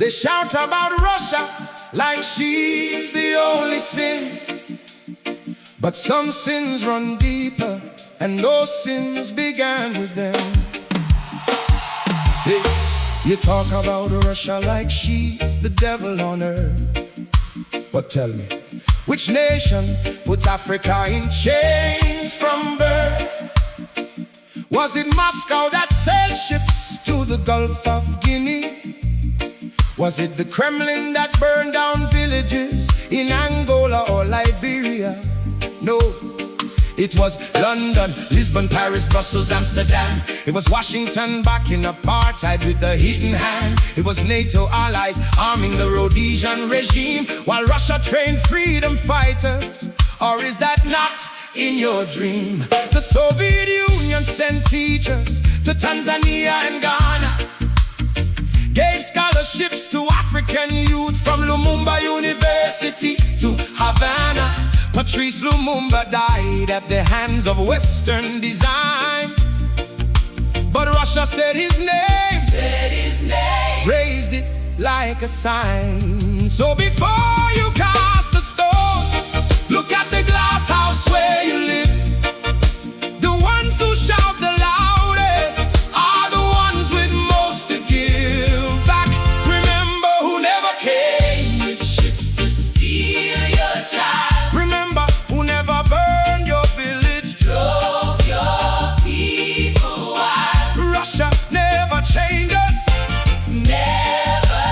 They shout about Russia like she's the only sin. But some sins run deeper, and those sins began with them. Hey, you talk about Russia like she's the devil on earth. But tell me, which nation put Africa in chains from birth? Was it Moscow that sailed ships to the Gulf of Guinea? Was it the Kremlin that burned down villages in Angola or Liberia? No, it was London, Lisbon, Paris, Brussels, Amsterdam. It was Washington backing apartheid with the hidden hand. It was NATO allies arming the Rhodesian regime, while Russia trained freedom fighters. Or is that not in your dream? The Soviet Union sent teachers to Tanzania and Ghana, gave scholarships to African youth from Lumumba University to Havana. Patrice Lumumba died at the hands of Western design. But Russia said his name, raised it like a sign. So before you cast a stone, look at the glass house where you live. The ones who shout the loudest are the ones with most to give back. Remember who never came with ships to steal your child. Remember who never burned your village, drove your people wild. Russia never chained us, never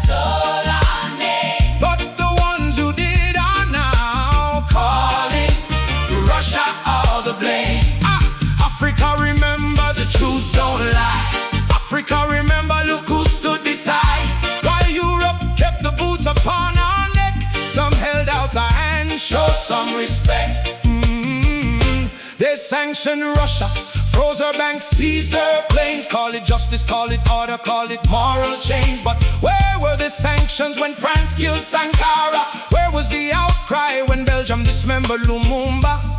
stole our name. But the ones who did are now calling Russia all the blame. Africa, remember the truth don't lie. Africa, remember, look who stood beside. While Europe kept the boot upon our neck, some held out a hand, show some respect. They sanctioned Russia, froze her banks, seized her planes. Call it justice, call it order, call it moral change. But where were the sanctions when France killed Sankara? Where was the outcry when Belgium dismembered Lumumba?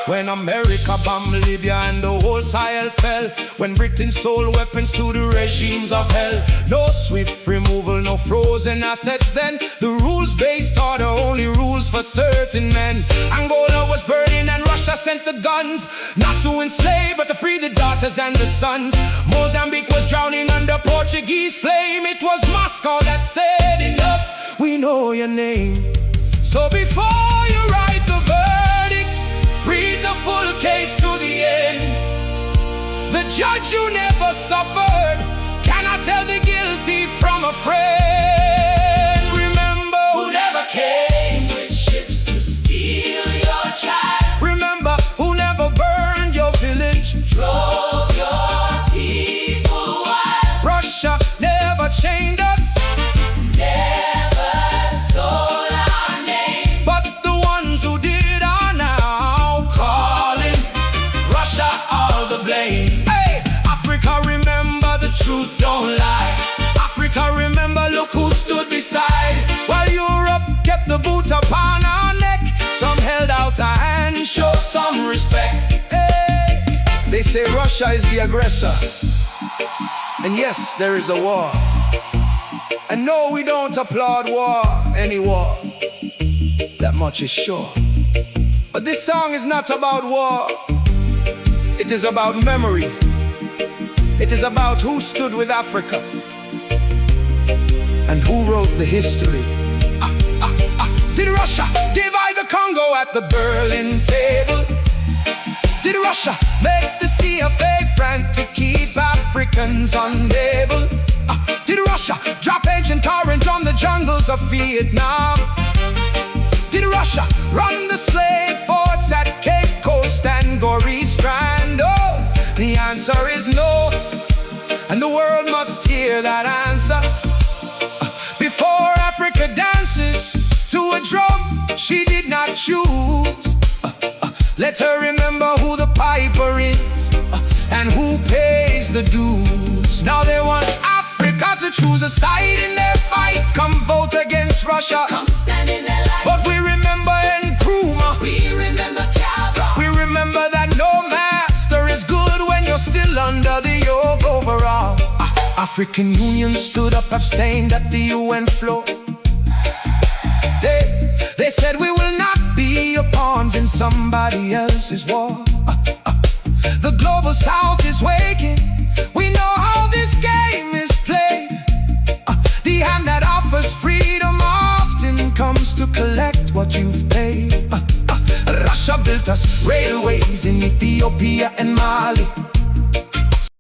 When America bombed Libya and the whole Sahel fell, when Britain sold weapons to the regimes of hell. No swift removal, no frozen assets then. The rules-based order, only rules for certain men. Angola was burning and Russia sent the guns, not to enslave but to free the daughters and the sons. Mozambique was drowning under Portuguese flame. It was Moscow that said enough, we know your name. So before you write the verdict, read the full case to the end. The judge who never suffered cannot tell the guilty from a friend. Remember who never came with ships to steal your child. Remember who never burned your village, drove your people wild. Russia never chained us, never stole our name. But the ones who did are now calling Russia all the blame. Hey, Africa, remember the truth don't lie. Africa, remember, look who stood beside. While Europe kept the boot upon our neck, some held out a hand, show some respect. Hey, they say Russia is the aggressor, and yes, there is a war. And no, we don't applaud war, any war, that much is sure. But this song is not about war. It is about memory. It is about who stood with Africa and who wrote the history. Did Russia divide the Congo at the Berlin table? Did Russia make the CFA frank to keep Africans unable? Did Russia drop Agent Orange on the jungles of Vietnam? Did Russia run the slave forts at Cape Coast and Goree Strand? Oh, the answer is no, and the world must hear that answer. Before Africa dances to a drum she did not choose, let her remember who the piper is and who pays the dues. Now they want Africa to choose a side in their fight. Come vote against Russia, come stand in their light. But we remember Nkrumah, we remember Cabral, we remember that no master is good when you're still under the yoke overall. African Union stood up, abstained at the UN floor. They said we will not be a pawns in somebody else's war. The global south is waking. We know how this game is played. The hand that offers freedom often comes to collect what you've paid. Russia built us railways in Ethiopia and Mali.